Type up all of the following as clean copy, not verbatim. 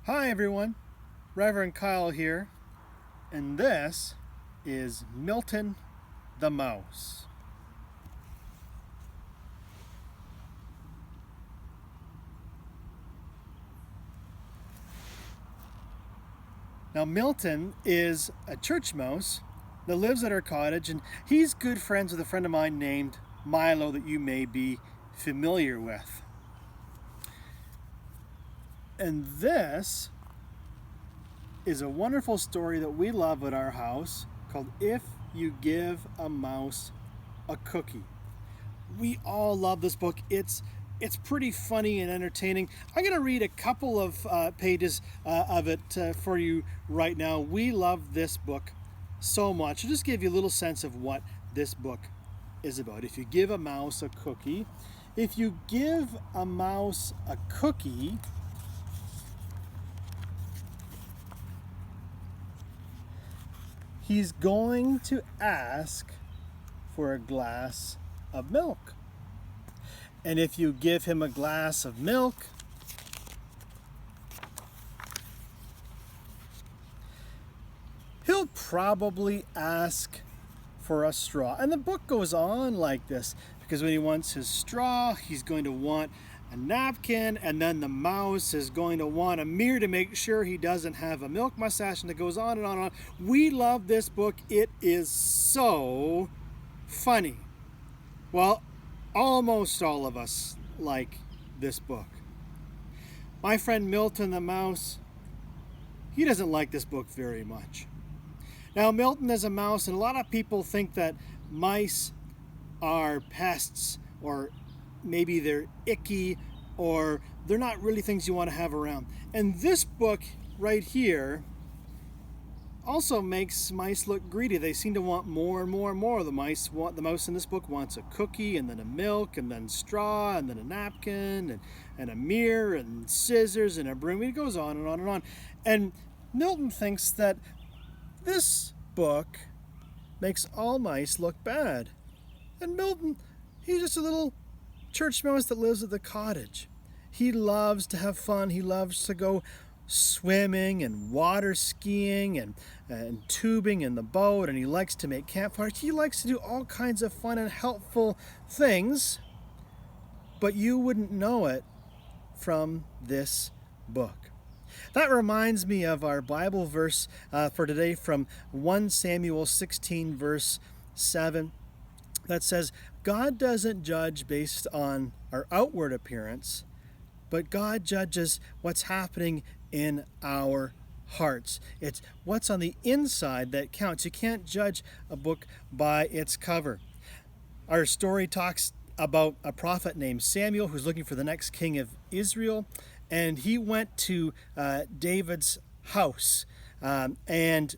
Hi everyone, Reverend Kyle here, and this is Milton the Mouse. Now Milton is a church mouse that lives at our cottage, and he's good friends with a friend of mine named Milo that you may be familiar with. And this is a wonderful story that we love at our house called If You Give a Mouse a Cookie. We all love this book. It's pretty funny and entertaining. I'm going to read a couple of pages of it for you right now. We love this book so much. I'll just give you a little sense of what this book is about. If you give a mouse a cookie, if you give a mouse a cookie, he's going to ask for a glass of milk. And if you give him a glass of milk, he'll probably ask for a straw. And the book goes on like this, because when he wants his straw, he's going to want a napkin, and then the mouse is going to want a mirror to make sure he doesn't have a milk mustache, and it goes on and on and on. We love this book. It is so funny. Well, almost all of us like this book. My friend Milton the Mouse, he doesn't like this book very much. Now, Milton is a mouse, and a lot of people think that mice are pests, or maybe they're icky, or they're not really things you want to have around. And this book right here also makes mice look greedy. They seem to want more and more and more. The mouse in this book wants a cookie, and then a milk, and then straw, and then a napkin, and a mirror, and scissors, and a broom. It goes on and on and on. And Milton thinks that this book makes all mice look bad. And Milton, he's just a little church mouse that lives at the cottage. He loves to have fun. He loves to go swimming and water skiing and tubing in the boat, and he likes to make campfires. He likes to do all kinds of fun and helpful things, but you wouldn't know it from this book. That reminds me of our Bible verse for today from 1 Samuel 16 verse 7 that says, God doesn't judge based on our outward appearance, but God judges what's happening in our hearts. It's what's on the inside that counts. You can't judge a book by its cover. Our story talks about a prophet named Samuel who's looking for the next king of Israel, and he went to David's house, and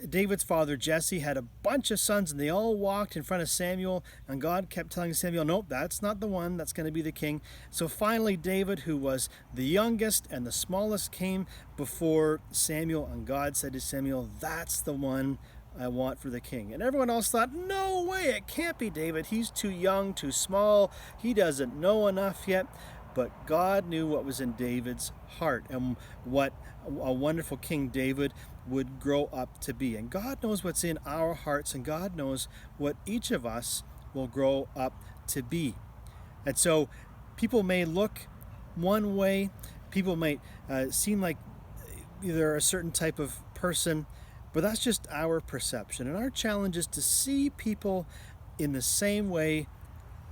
David's father Jesse had a bunch of sons, and they all walked in front of Samuel, and God kept telling Samuel, nope, that's not the one that's going to be the king. So finally David, who was the youngest and the smallest, came before Samuel, and God said to Samuel, that's the one I want for the king. And everyone else thought, no way, it can't be David. He's too young, too small, he doesn't know enough yet. But God knew what was in David's heart and what a wonderful King David would grow up to be. And God knows what's in our hearts, and God knows what each of us will grow up to be. And so people may look one way, people might seem like they're a certain type of person, but that's just our perception. And our challenge is to see people in the same way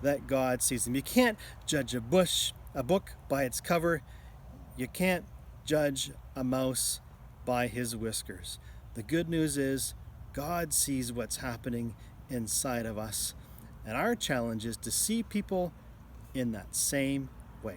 that God sees them. You can't judge a book by its cover. You can't judge a mouse by his whiskers. The good news is God sees what's happening inside of us, and our challenge is to see people in that same way.